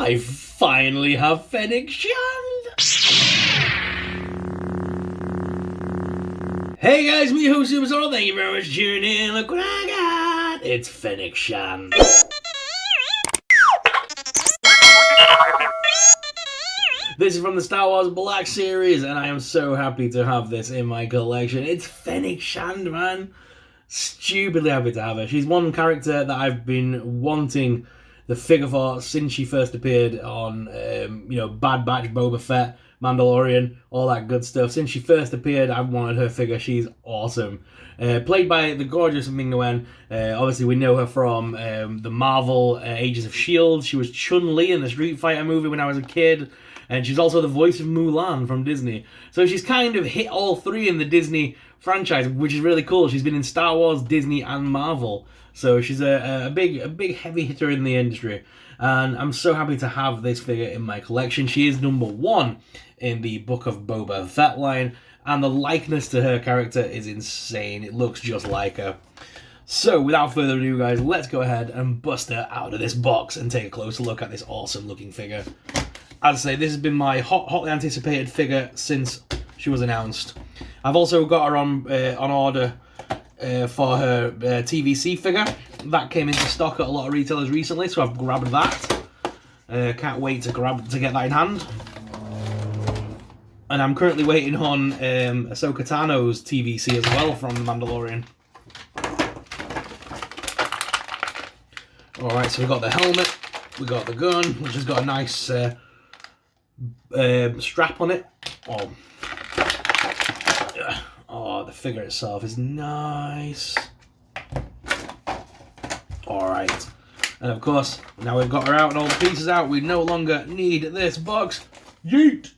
I finally have Fennec Shand! Hey guys, me host Superstar, thank you very much for tuning in. Look what I got! It's Fennec Shand. This is from the Star Wars Black series, and I am so happy to have this in my collection. It's Fennec Shand, man. Stupidly happy to have her. She's one character that I've been wanting the figure for since she first appeared on, Bad Batch, Boba Fett, Mandalorian, all that good stuff. Since she first appeared, I've wanted her figure. She's awesome. Played by the gorgeous Ming-Na Wen. Obviously, we know her from the Marvel Agents of S.H.I.E.L.D. She was Chun-Li in the Street Fighter movie when I was a kid. And she's also the voice of Mulan from Disney. So she's kind of hit all three in the Disney franchise, which is really cool. She's been in Star Wars, Disney, and Marvel. So she's a big heavy hitter in the industry. And I'm so happy to have this figure in my collection. She is number 1 in the Book of Boba Fett line. And the likeness to her character is insane. It looks just like her. So without further ado, guys, let's go ahead and bust her out of this box and take a closer look at this awesome looking figure. As I say, this has been my hotly anticipated figure since she was announced. I've also got her on order for her TVC figure. That came into stock at a lot of retailers recently, so I've grabbed that. Can't wait to get that in hand. And I'm currently waiting on Ahsoka Tano's TVC as well from The Mandalorian. Alright, so we've got the helmet, we got the gun, which has got a nice strap on it. Oh, the figure itself is nice. Alright. And of course, now we've got her out and all the pieces out, we no longer need this box. Yeet!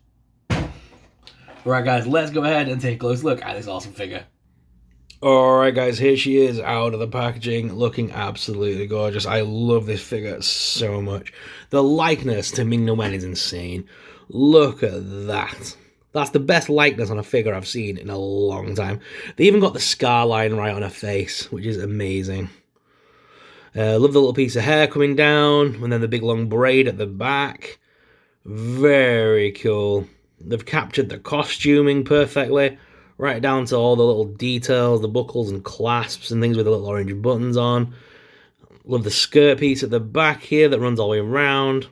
Alright guys, let's go ahead and take a close look at this awesome figure. Alright guys, here she is out of the packaging, looking absolutely gorgeous. I love this figure so much. The likeness to Ming-Na Wen is insane. Look at that. That's the best likeness on a figure I've seen in a long time. They even got the scar line right on her face, which is amazing. Love the little piece of hair coming down, and then the big long braid at the back. Very cool. They've captured the costuming perfectly, right down to all the little details, the buckles and clasps and things with the little orange buttons on. Love the skirt piece at the back here that runs all the way around.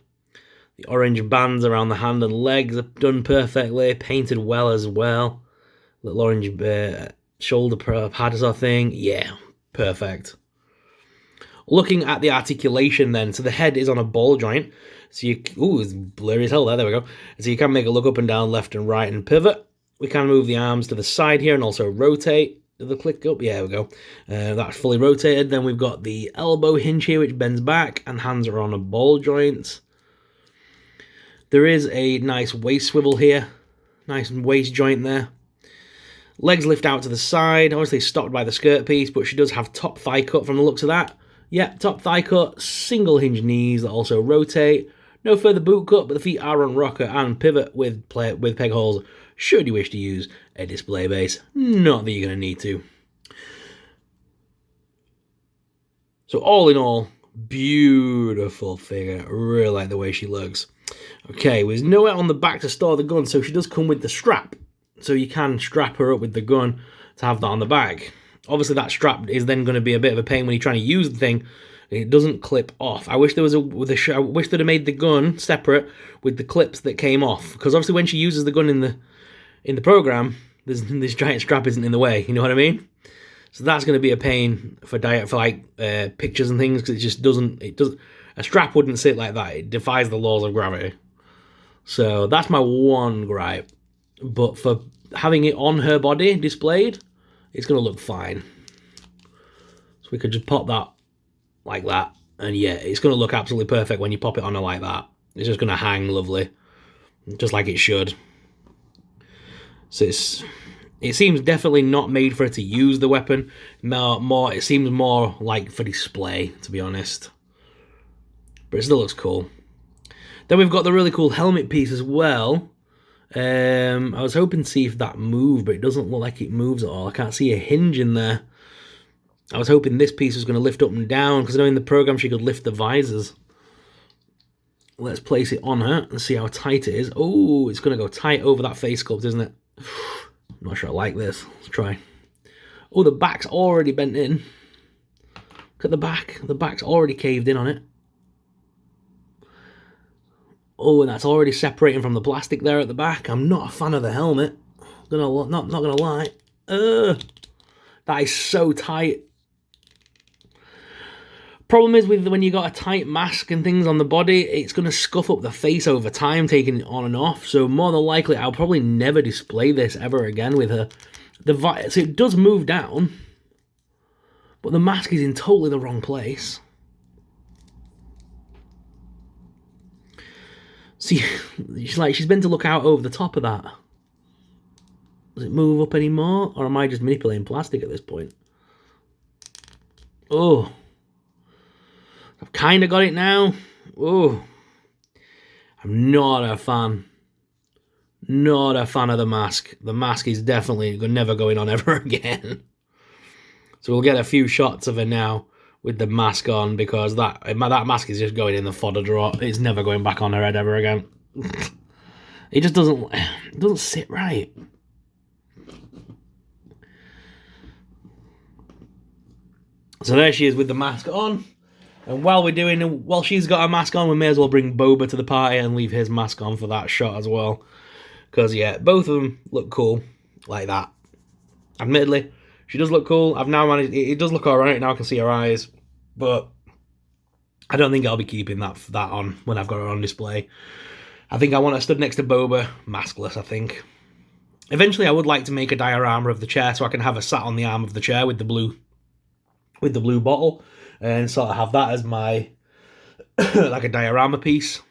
The orange bands around the hand and legs are done perfectly, painted well as well. Little orange shoulder pad sort of thing. Yeah, perfect. Looking at the articulation then, so the head is on a ball joint. So it's blurry as hell there we go. So you can make it look up and down, left and right and pivot. We can move the arms to the side here and also rotate. Did the click up? Yeah, there we go. That's fully rotated. Then we've got the elbow hinge here, which bends back, and hands are on a ball joint. There is a nice waist swivel here. Nice waist joint there. Legs lift out to the side. Obviously stopped by the skirt piece, but she does have top thigh cut from the looks of that. Yeah, top thigh cut, single hinge knees that also rotate. No further boot cut, but the feet are on rocker and pivot with peg holes, should you wish to use a display base. Not that you're going to need to. So all in all, beautiful figure. Really like the way she looks. Okay, there's nowhere on the back to store the gun, so she does come with the strap. So you can strap her up with the gun to have that on the back. Obviously that strap is then going to be a bit of a pain when you're trying to use the thing. It doesn't clip off. I wish there was I wish they'd have made the gun separate with the clips that came off, because obviously when she uses the gun in the program, this giant strap isn't in the way. You know what I mean? So that's going to be a pain for pictures and things, because it just doesn't. A strap wouldn't sit like that. It defies the laws of gravity. So that's my one gripe. But for having it on her body displayed, it's going to look fine. So we could just pop that like that. And yeah, it's going to look absolutely perfect when you pop it on her like that. It's just going to hang lovely. Just like it should. So it seems definitely not made for her to use the weapon. It seems more like for display, to be honest. But it still looks cool. Then we've got the really cool helmet piece as well. I was hoping to see if that moved, but it doesn't look like it moves at all. I can't see a hinge in there. I was hoping this piece was going to lift up and down, because I know in the program she could lift the visors. let's place it on her and see how tight it is. Oh, it's going to go tight over that face sculpt, isn't it? I'm not sure I like this. Let's try. Oh, the back's already bent in. Look at the back. The back's already caved in on it. Oh, and that's already separating from the plastic there at the back. I'm not a fan of the helmet. Not gonna lie. That is so tight. Problem is with when you got a tight mask and things on the body, it's going to scuff up the face over time, taking it on and off. So more than likely, I'll probably never display this ever again with her. So it does move down, but the mask is in totally the wrong place. See, she's meant to look out over the top of that. Does it move up anymore, or am I just manipulating plastic at this point? Oh. I've kind of got it now. Oh, I'm not a fan. Not a fan of the mask. The mask is definitely never going on ever again. So we'll get a few shots of her now with the mask on, because that mask is just going in the fodder drawer. It's never going back on her head ever again. It just doesn't sit right. So there she is with the mask on. And while she's got her mask on, we may as well bring Boba to the party and leave his mask on for that shot as well. Because, yeah, both of them look cool like that. Admittedly, she does look cool. I've now managed... It does look alright. Now I can see her eyes. But I don't think I'll be keeping that on when I've got her on display. I think I want her stood next to Boba, maskless, I think. Eventually, I would like to make a diorama of the chair so I can have her sat on the arm of the chair with the blue bottle. And sort of have that as my, like a diorama piece.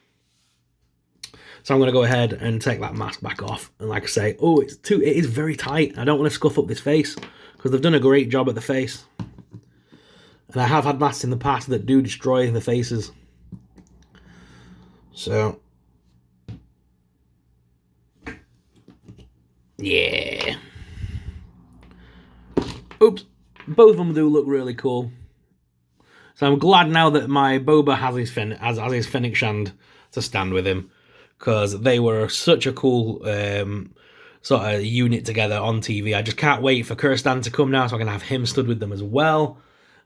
So I'm going to go ahead and take that mask back off. And like I say, it is very tight. I don't want to scuff up this face, because they've done a great job at the face. And I have had masks in the past that do destroy the faces. So, yeah. Oops. Both of them do look really cool. So I'm glad now that my Boba has his Fennec Shand to stand with him, because they were such a cool sort of unit together on TV. I just can't wait for Kirstan to come now so I can have him stood with them as well.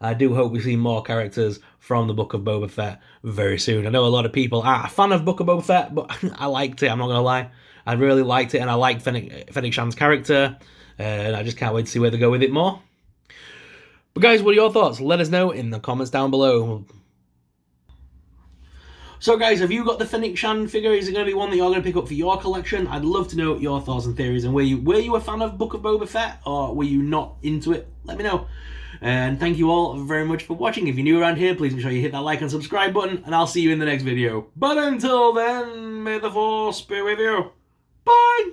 I do hope we see more characters from the Book of Boba Fett very soon. I know a lot of people aren't a fan of Book of Boba Fett, but I liked it, I'm not going to lie. I really liked it, and I liked Fennec Shand's character, and I just can't wait to see where they go with it more. But guys, what are your thoughts? Let us know in the comments down below. So guys, have you got the Fennec Shand figure? Is it going to be one that you're going to pick up for your collection? I'd love to know your thoughts and theories. And were you a fan of Book of Boba Fett, or were you not into it? Let me know. And thank you all very much for watching. If you're new around here, please make sure you hit that like and subscribe button, and I'll see you in the next video. But until then, may the Force be with you. Bye!